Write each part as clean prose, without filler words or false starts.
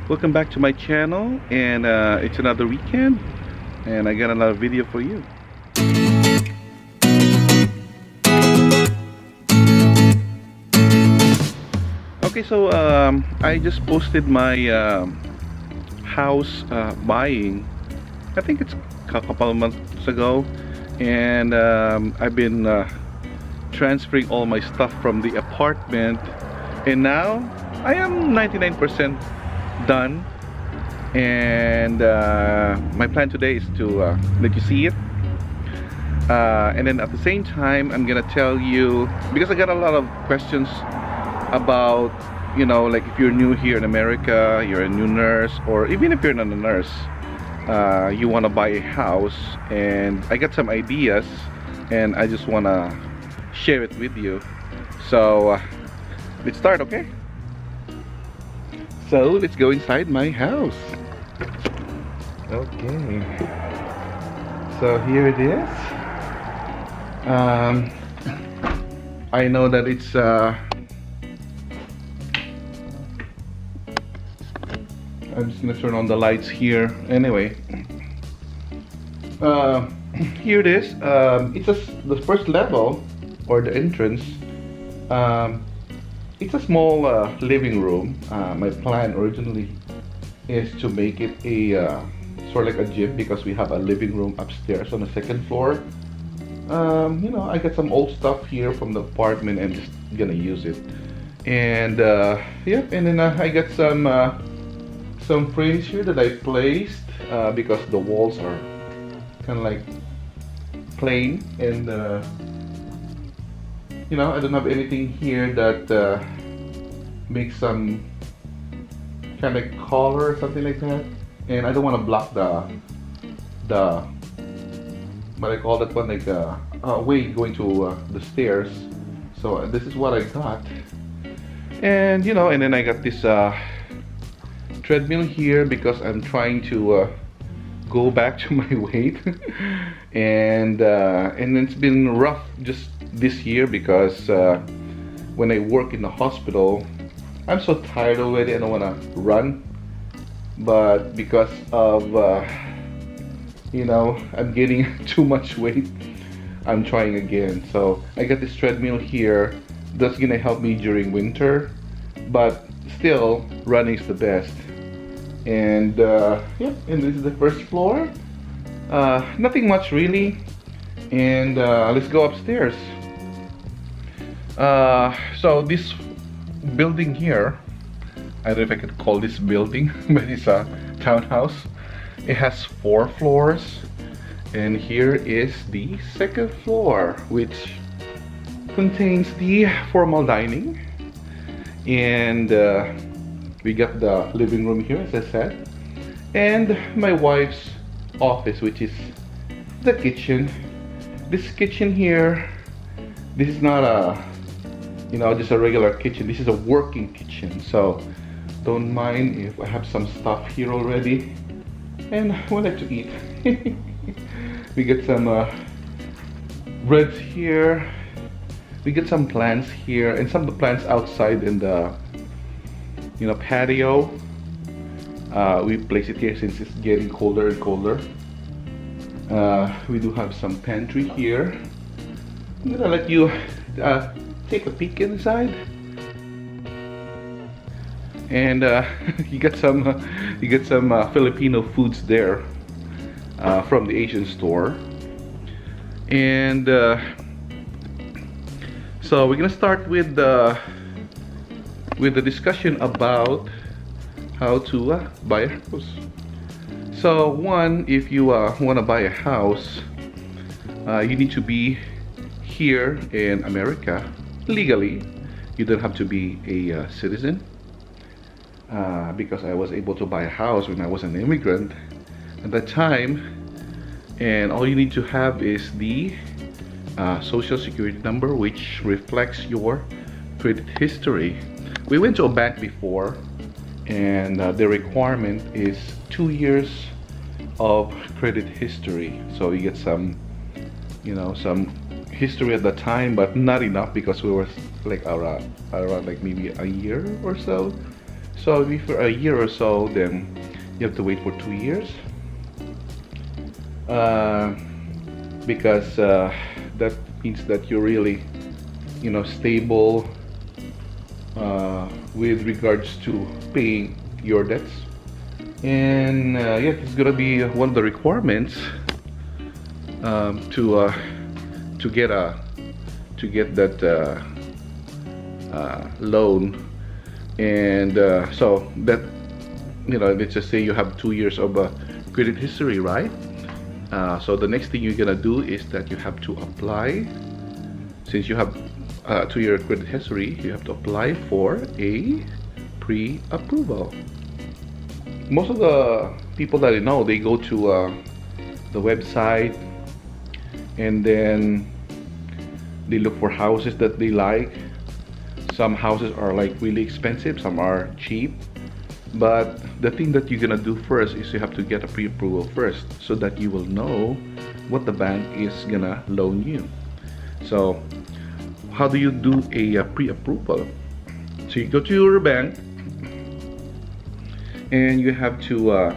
Welcome back to my channel, and it's another weekend, and I got another video for you. Okay, so I just posted my house buying. I think it's a couple of months ago, and I've been transferring all my stuff from the apartment, and now I am 99% done. And my plan today is to let you see it, and then at the same time I'm gonna tell you, because I got a lot of questions about, like, if you're new here in America, you're a new nurse, or even if you're not a nurse, you want to buy a house, and I got some ideas, and I just want to share it with you. So let's start. Okay, so let's go inside my house. Okay, so here it is. I know that it's I'm just gonna turn on the lights here. Anyway, here it is. It's the first level, or the entrance. It's a small living room. My plan originally is to make it a sort of like a gym, because we have a living room upstairs on the second floor. I got some old stuff here from the apartment and just gonna use it. And yeah, and then I got some frames here that I placed because the walls are kind of like plain, and I don't have anything here that makes some kind of color or something like that, and I don't want to block the what I call that one, like way going to the stairs. So this is what I got, and and then I got this treadmill here because I'm trying to go back to my weight. And it's been rough just this year because when I work in the hospital, I'm so tired already. I don't want to run, but because of I'm getting too much weight, I'm trying again. So I got this treadmill here that's gonna help me during winter, but still running is the best. And yeah, and this is the first floor. Nothing much really. And let's go upstairs. So this building here, I don't know if I could call this building, but it's a townhouse. It has 4 floors, and here is the second floor, which contains the formal dining, and we got the living room here, as I said, and my wife's office, which is the kitchen. This kitchen here, this is not a just a regular kitchen. This is a working kitchen, so don't mind if I have some stuff here already, and we like to eat. We get some breads here. We get some plants here, and some of the plants outside in the patio. We place it here since it's getting colder and colder. We do have some pantry here. I'm gonna let you take a peek inside, and you get some Filipino foods there from the Asian store. And so we're gonna start with the discussion about how to buy a house. So one, if you want to buy a house, you need to be here in America legally. You don't have to be a citizen, because I was able to buy a house when I was an immigrant at that time. And all you need to have is the social security number, which reflects your credit history. We went to a bank before, and the requirement is 2 years of credit history. So you get some history at the time, but not enough, because we were like around like maybe a year or so. So if for a year or so, then you have to wait for 2 years, uh, because that means that you're really, stable with regards to paying your debts. And yeah, it's gonna be one of the requirements, to get that loan. And so that, let's just say you have 2 years of credit history, right? So the next thing you're gonna do is that you have to apply. Since you have 2 year credit history, you have to apply for a pre-approval. Most of the people that I know, they go to the website, and then they look for houses that they like. Some houses are like really expensive, some are cheap. But the thing that you're gonna do first is you have to get a pre-approval first, so that you will know what the bank is gonna loan you. So how do you do a pre-approval? So you go to your bank, and you have to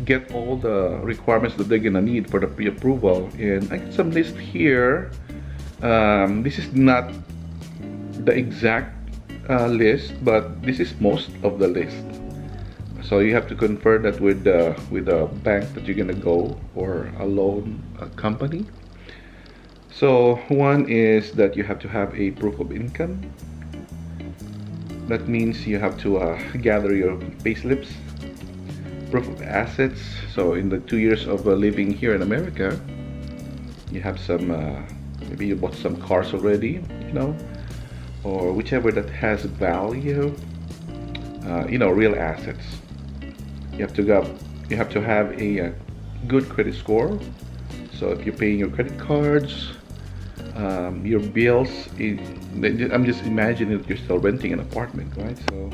get all the requirements that they're gonna need for the pre-approval. And I got some list here. This is not the exact list, but this is most of the list. So you have to confirm that with the bank that you're gonna go, or a loan company. So one is that you have to have a proof of income. That means you have to gather your payslips, proof of assets. So in the 2 years of living here in America, you have some, maybe you bought some cars already, or whichever that has value, real assets. You have to have a good credit score. So if you're paying your credit cards, your bills, I'm just imagining that you're still renting an apartment, right? So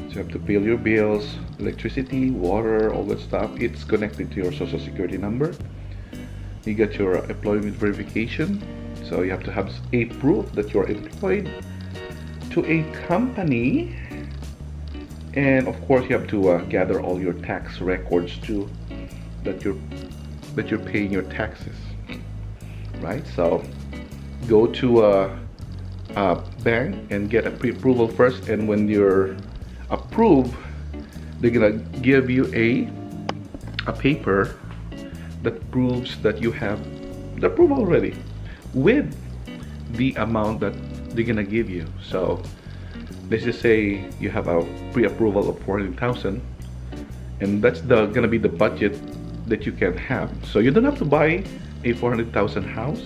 you have to pay your bills, electricity, water, all that stuff. It's connected to your social security number. You get your employment verification. So you have to have a proof that you're employed to a company. And of course you have to gather all your tax records too, that you're paying your taxes, right? So go to a bank and get a pre-approval first, and when you're approved, they're gonna give you a paper that proves that you have the approval already, with the amount that they're gonna give you. So let's just say you have a pre-approval of 400,000, and that's gonna be the budget that you can have. So you don't have to buy a 400,000 house.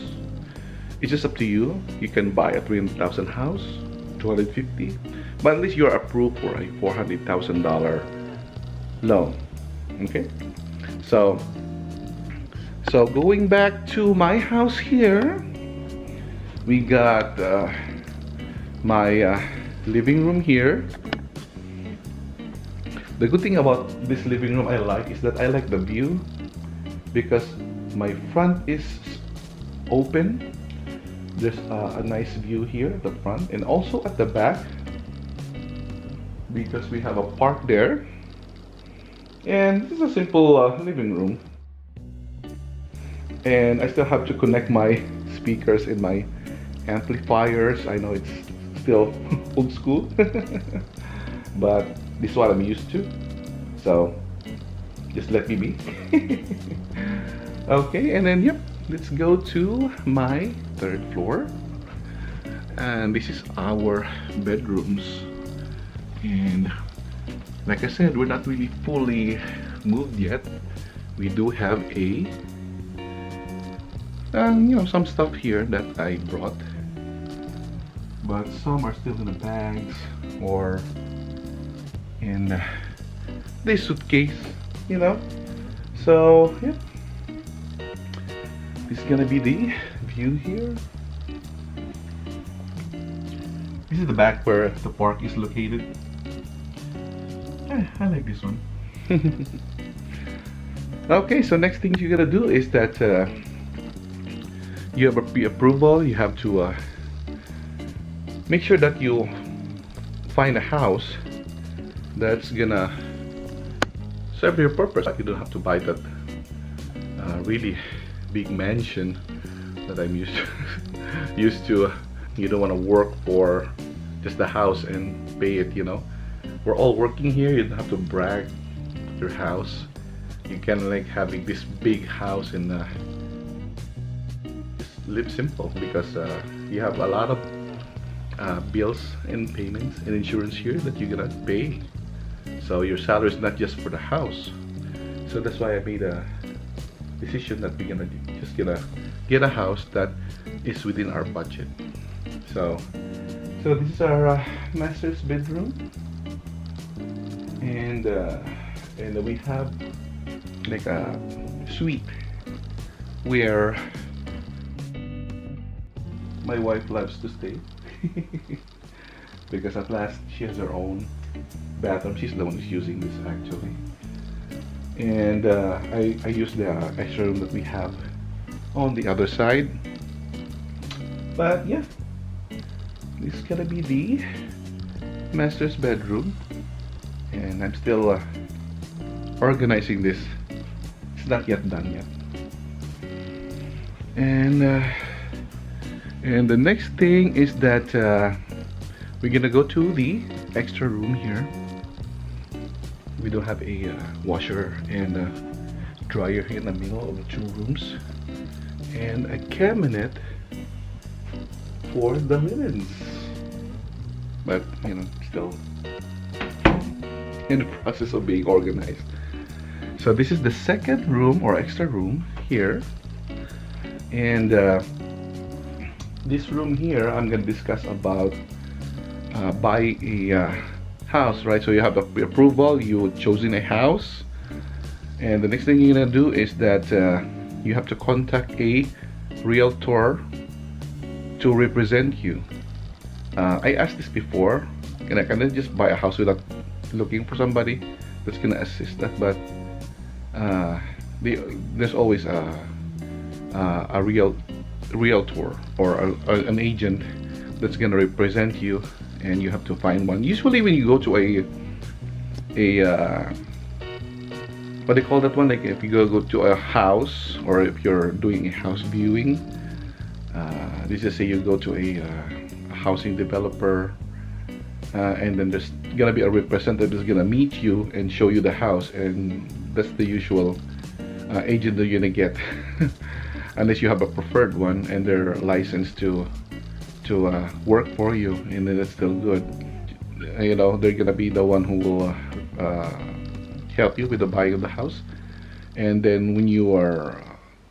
It's just up to you. You can buy a 300,000 house, 250, but at least you're approved for a $400,000 loan. Okay, so going back to my house here, we got my living room here. The good thing about this living room is that I like the view, because my front is open. There's a nice view here at the front, and also at the back, because we have a park there. And this is a simple living room. And I still have to connect my speakers and my amplifiers. I know it's still old school, but this is what I'm used to. So just let me be. Okay, and then let's go to my third floor. And this is our bedrooms. And like I said, we're not really fully moved yet. We do have some stuff here that I brought, but some are still in the bags or in this suitcase, So this is gonna be the view here. This is the back where the park is located. I like this one. Okay, so next thing you're gonna do is that you have a pre-approval. You have to make sure that you find a house that's gonna serve your purpose. You don't have to buy that really big mansion that I'm used to. used to. You don't want to work for just the house and pay it. We're all working here. You don't have to brag your house. You can like having this big house and just live simple because you have a lot of bills and payments and insurance here that you're gonna pay. So your salary is not just for the house. So that's why I made a decision that we're gonna just get a house that is within our budget. So this is our master's bedroom, and we have like a suite where my wife loves to stay because at last she has her own bathroom. She's the one who's using this actually, and I use the extra room that we have on the other side. But yeah, this is gonna be the master's bedroom, and I'm still organizing this. It's not yet done yet. And the next thing is that we're gonna go to the extra room here. We don't have a washer and a dryer here in the middle of the two rooms, and a cabinet for the linens. But still in the process of being organized. So this is the second room or extra room here, and this room here I'm going to discuss about buying a house, right? So you have the approval, you've chosen a house, and the next thing you're going to do is that you have to contact a realtor to represent you. I asked this before, and I cannot just buy a house without looking for somebody that's gonna assist that. But there's always a realtor or an agent that's gonna represent you, and you have to find one. Usually, when you go to a what do you call that one? Like if you go to a house, or if you're doing a house viewing, let's just say you go to a housing developer, and then there's gonna be a representative that's gonna meet you and show you the house, and that's the usual agent that you're gonna get unless you have a preferred one and they're licensed to work for you, and then it's still good. They're gonna be the one who will help you with the buying of the house. And then when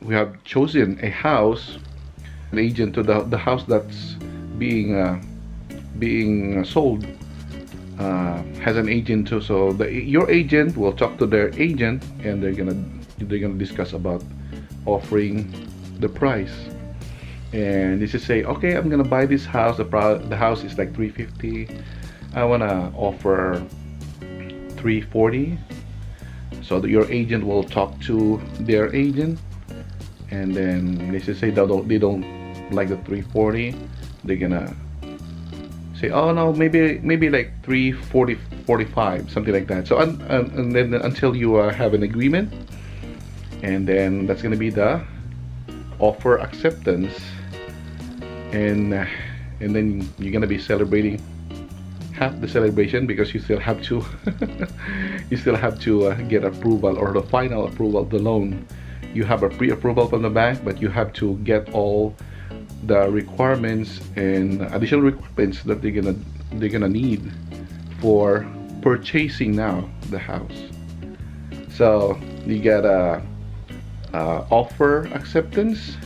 we have chosen a house, an agent to the house that's being sold has an agent too. So your agent will talk to their agent, and they're gonna discuss about offering the price. And this is say, okay, I'm gonna buy this house. The house is like $350. I wanna offer $340. So your agent will talk to their agent, and then they say they don't like the $340. They're gonna say, oh no, maybe like $340, $45, something like that. So and then until you have an agreement, and then that's gonna be the offer acceptance, and then you're gonna be celebrating half the celebration, because you still have to get approval, or the final approval of the loan. You have a pre-approval from the bank, but you have to get all the requirements and additional requirements that they're gonna need for purchasing now the house. So you get a offer acceptance,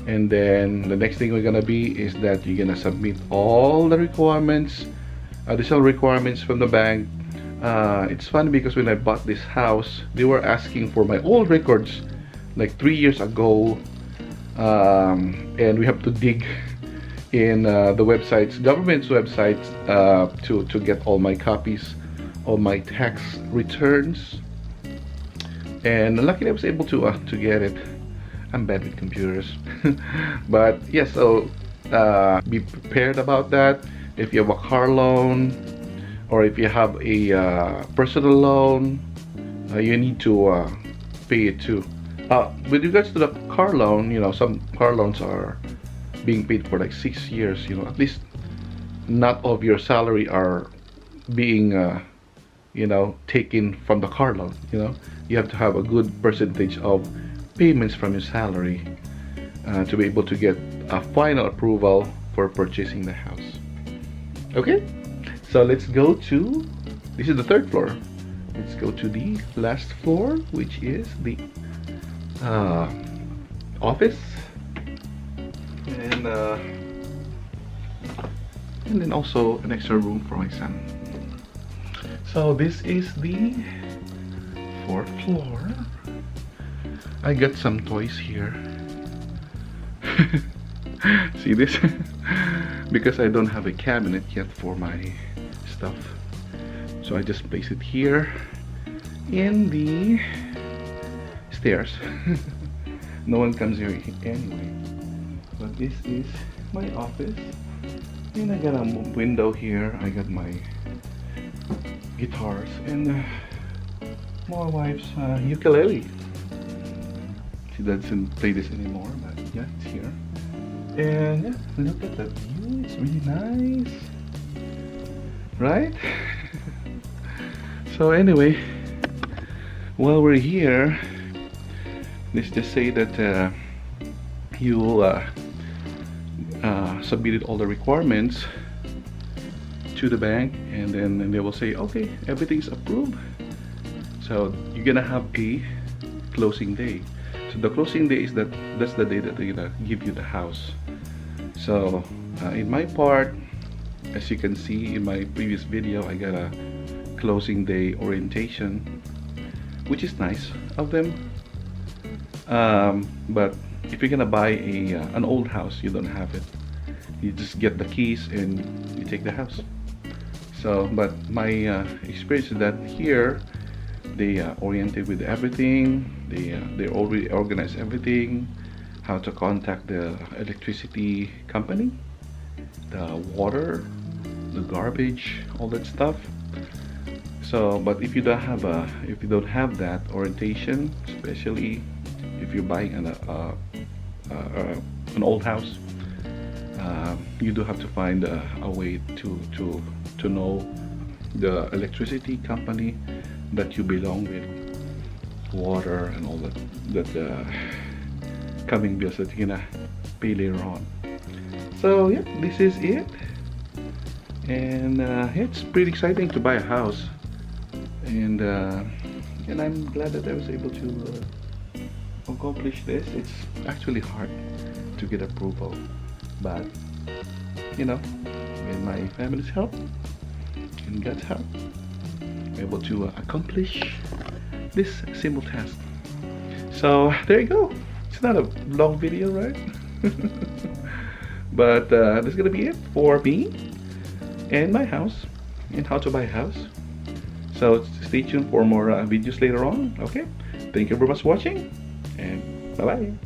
and then the next thing we're gonna be is that you're gonna submit all the requirements, additional requirements from the bank. It's funny because when I bought this house, they were asking for my old records like 3 years ago, and we have to dig in the websites, government's websites, to get all my copies of my tax returns. And luckily I was able to get it. I'm bad with computers. But yes, so be prepared about that. If you have a car loan, or if you have a personal loan, you need to pay it too. With regards to the car loan, some car loans are being paid for like 6 years. At least not of your salary are being taken from the car loan. You have to have a good percentage of payments from your salary to be able to get a final approval for purchasing the house. Okay, so let's go to, this is the third floor. Let's go to the last floor, which is the office, and then also an extra room for my son. So this is the fourth floor. I got some toys here. See this? Because I don't have a cabinet yet for my stuff, so I just place it here in the stairs. No one comes here anyway. But this is my office, and I got a window here. I got my guitars and my wife's ukulele. She doesn't play this anymore, but yeah, it's here. And yeah, look at that view. It's really nice, right? So anyway, while we're here, let's just say that you submitted all the requirements to the bank, and then they will say, okay, everything's approved. So you're gonna have a closing day. So the closing day is that's the day that they're gonna give you the house. So in my part, as you can see in my previous video, I got a closing day orientation, which is nice of them. But if you're gonna buy an old house, you don't have it. You just get the keys and you take the house. So, but my experience is that here they oriented with everything. They already organize everything, how to contact the electricity company, the water, the garbage, all that stuff. So, but if you don't have that orientation, especially if you're buying an old house, you do have to find a way to know the electricity company that you belong with, water and all that coming bills that you're gonna pay later on. So yeah, this is it, and it's pretty exciting to buy a house, and I'm glad that I was able to accomplish this. It's actually hard to get approval, but with my family's help and God's help, I'm able to accomplish this simple task. So there you go. It's not a long video, right? But this is gonna be it for me and my house and how to buy a house. So stay tuned for more videos later on. Okay, thank you very much for watching, and bye bye.